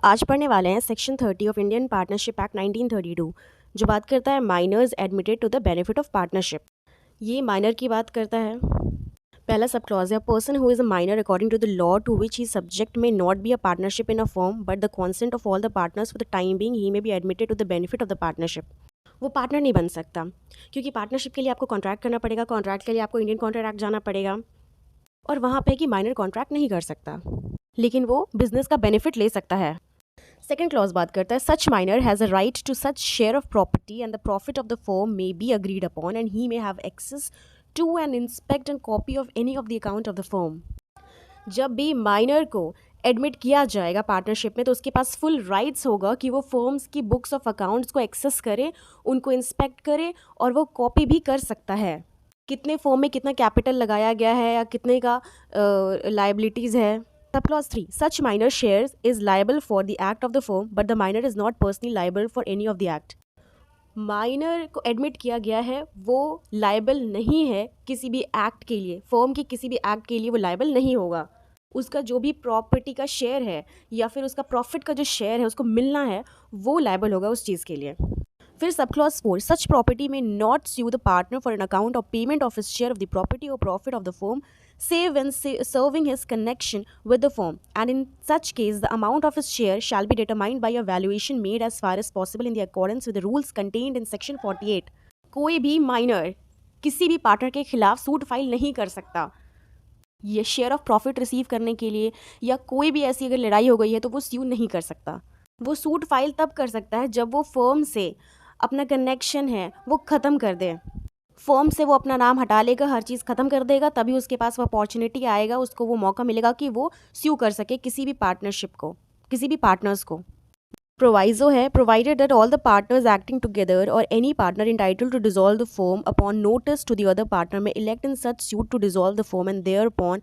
आज पढ़ने वाले हैं section 30 of Indian partnership act 1932 जो बात करता है minors admitted to the benefit of partnership. ये माइनर की बात करता है। पहला सब क्लॉज है, person who is a minor according to the law to which he subject may not be a partnership in a form but the consent of all the partners for the time being he may be admitted to the benefit of the partnership. वो partner नहीं बन सकता क्योंकि partnership के लिए आपको contract करना पड़ेगा, कॉन्ट्रैक्ट के लिए आपको इंडियन कॉन्ट्रैक्ट एक्ट जाना पड़ेगा और वहाँ पे कि माइनर कॉन्ट्रैक्ट नहीं कर सकता, लेकिन वो बिजनेस का बेनिफिट ले सकता है। सेकेंड क्लॉज बात करता है, such minor has a right to such share of property and the profit of the firm may be agreed upon and he may have access to and inspect and copy of any of the account of the firm. जब भी minor को admit किया जाएगा partnership में तो उसके पास full rights होगा कि वो फर्म्स की बुक्स ऑफ अकाउंट्स को एक्सेस करे, उनको इंस्पेक्ट करे और वो कॉपी भी कर सकता है कितने फर्म में कितना कैपिटल लगाया गया है या कितने का लाइबिलिटीज़ है। Sub clause 3. Such minor shares is liable for the act of the firm, but the minor is not personally liable for any of the act. Minor को एडमिट किया गया है, वो लाइबल नहीं है किसी भी एक्ट के लिए, फर्म के किसी भी एक्ट के लिए वो लाइबल नहीं होगा। उसका जो भी प्रॉपर्टी का शेयर है या फिर उसका प्रॉफिट का जो शेयर है उसको मिलना है, वो लाइबल होगा उस चीज़ के लिए। फिर सब क्लॉज 4, सच प्रॉपर्टी में not sue the partner for an account of payment of his share of the property or profit of the firm save when serving his connection with the firm, and in such case the amount of his share shall be determined by a valuation made as far as possible in the accordance with the rules contained in section 48. कोई भी minor किसी भी partner के खिलाफ suit file नहीं कर सकता ये शेयर ऑफ प्रॉफिट रिसीव करने के लिए, या कोई भी ऐसी अगर लड़ाई हो गई है तो वो स्यू नहीं कर सकता। वो सूट फाइल तब कर सकता है जब वो फर्म से अपना कनेक्शन है वो ख़त्म कर दे, फर्म से वो अपना नाम हटा लेगा, हर चीज़ ख़त्म कर देगा, तभी उसके पास वो अपॉर्चुनिटी आएगा, उसको वो मौका मिलेगा कि वो स्यू कर सके किसी भी पार्टनरशिप को, किसी भी पार्टनर्स को। प्रोवाइजो है, provided that all the partners acting together और any partner entitled to dissolve the firm upon notice to the other partner may elect in such suit to dissolve the firm and thereupon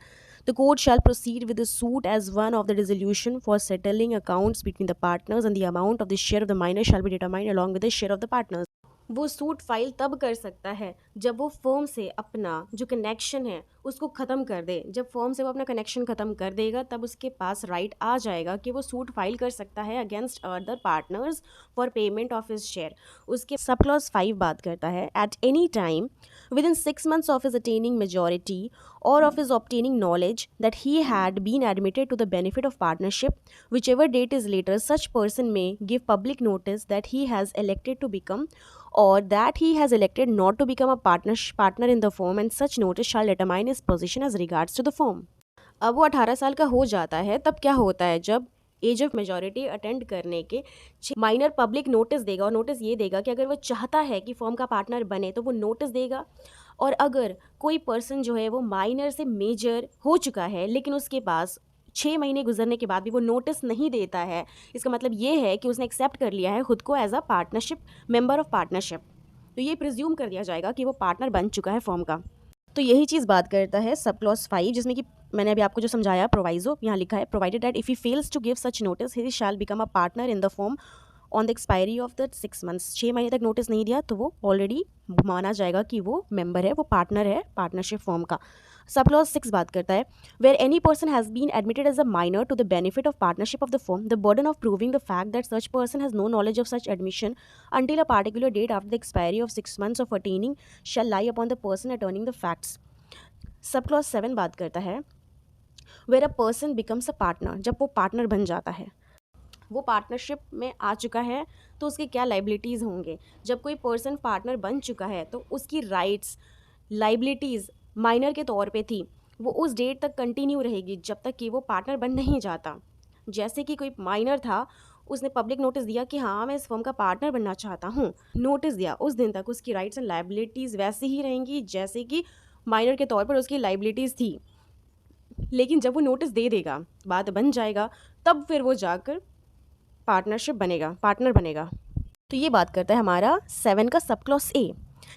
the court shall proceed with the suit as one of the resolution for settling accounts between the partners and the amount of the share of the minor shall be determined along with the share of the partners. वो suit file तब कर सकता है जब वो firm से अपना जो कनेक्शन है उसको ख़त्म कर दे। जब फर्म से वो अपना कनेक्शन ख़त्म कर देगा तब उसके पास राइट आ जाएगा कि वो सूट फाइल कर सकता है against other partners for payment of his share. उसके सब क्लॉज 5 बात करता है, at any time within 6 months of his attaining majority or of his obtaining knowledge that he had been admitted to the benefit of partnership, whichever date is later, such person may give public notice that he has elected to become or that he has elected not to become a partner in the firm, and such notice shall determine his position as regards to the firm. अब वो 18 साल का हो जाता है तब क्या होता है, जब एज ऑफ मेजॉरिटी अटेंड करने के माइनर पब्लिक नोटिस देगा और नोटिस ये देगा कि अगर वो चाहता है कि फर्म का पार्टनर बने तो वो नोटिस देगा, और अगर कोई पर्सन जो है वो माइनर से मेजर हो चुका है लेकिन उसके पास 6 महीने गुजरने के बाद भी वो नोटिस नहीं देता है, इसका मतलब ये है कि उसने एक्सेप्ट कर लिया है खुद को as a partnership member of partnership, तो ये प्रिज्यूम कर दिया जाएगा कि वो पार्टनर बन चुका है फर्म का। तो यही चीज़ बात करता है सब क्लॉज 5, जिसमें कि मैंने अभी आपको जो समझाया प्रोवाइजो यहाँ लिखा है, provided that if he fails to give such notice he shall become a partner in the firm on the expiry of the 6 months. 6 महीने तक नोटिस नहीं दिया तो वो ऑलरेडी माना जाएगा कि वो मेंबर है, वो पार्टनर है पार्टनरशिप फर्म का। सब क्लॉज 6 बात करता है, where any person has been admitted as a minor to the benefit of partnership of the firm, the burden of proving the fact that such person has no knowledge of such admission until a particular date after the expiry of 6 months of attaining shall lie upon the person attorning the facts. Sub clause 7 बात करता है, where a person becomes a partner, जब वो partner बन जाता है, वो partnership में आ चुका है तो उसके क्या लाइबिलिटीज़ होंगे। जब कोई पर्सन पार्टनर बन चुका है तो उसकी राइट्स लाइबिलिटीज़ माइनर के तौर पे थी वो उस डेट तक कंटिन्यू रहेगी जब तक कि वो पार्टनर बन नहीं जाता। जैसे कि कोई माइनर था, उसने पब्लिक नोटिस दिया कि हाँ मैं इस फर्म का पार्टनर बनना चाहता हूँ, नोटिस दिया, उस दिन तक उसकी राइट्स एंड लाइबिलिटीज़ वैसे ही रहेंगी जैसे कि माइनर के तौर पर उसकी लाइबिलिटीज़ थी। लेकिन जब वो नोटिस दे देगा, बात बन जाएगा, तब फिर वो जाकर पार्टनर बनेगा। तो ये बात करता है हमारा 7 का sub clause A,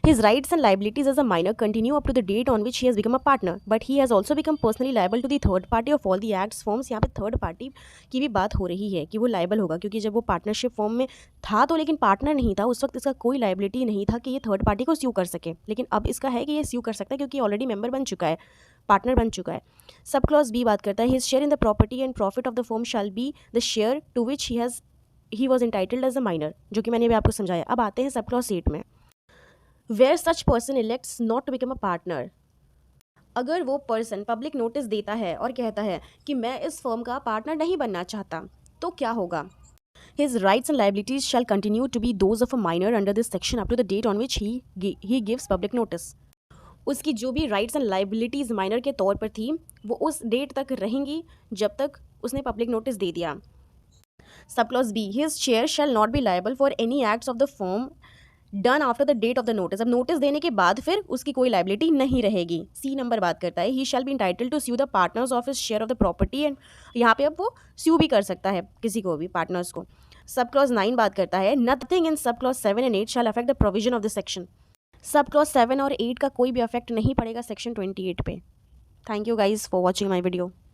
His rights and liabilities as a minor continue up to the date on which he has become a partner, but he has also become personally liable to the third party of all the acts forms. यहाँ पे third party की भी बात हो रही है कि वो लाइबल होगा, क्योंकि जब वो पार्टनरशिप फॉर्म में था तो लेकिन पार्टनर नहीं था, उस वक्त इसका कोई लाइबिलिटी नहीं था कि ये थर्ड पार्टी को स्यू कर सके, लेकिन अब इसका है कि ये स्यू कर सकता है क्योंकि ऑलरेडी मेंबर बन चुका है, पार्टनर बन चुका है। सब क्लॉज बी बात करता है his share in the property and profit of the firm shall be the share to which he was entitled as a minor, जो कि मैंने अभी आपको समझाया। अब आते हैं सब क्लॉज 8 में। Where such person elects not to become a partner, अगर वो पर्सन पब्लिक नोटिस देता है और कहता है कि मैं इस फर्म का पार्टनर नहीं बनना चाहता, तो क्या होगा? His rights and liabilities shall continue to be those of a minor under this section up to the date on which he gives public notice. उसकी जो भी राइट्स एंड लाइबिलिटीज़ माइनर के तौर पर थी वो उस डेट तक रहेंगी जब तक उसने पब्लिक नोटिस दे दिया। Sub clause B, his share shall not be liable for any acts of the firm done after the date of the notice. अब नोटिस देने के बाद फिर उसकी कोई लाइबिलिटी नहीं रहेगी। सी नंबर बात करता है he shall be entitle to sue the partners of his share of the property, and यहाँ पे अब वो स्यू भी कर सकता है किसी को भी, पार्टनर्स को। सब क्लॉज 9 बात करता है nothing in sub clause 7 and 8 shall affect the provision of the section. Sub clause 7 और 8 का कोई भी अफेक्ट नहीं पड़ेगा सेक्शन 28 पे। Thank you guys for watching my video.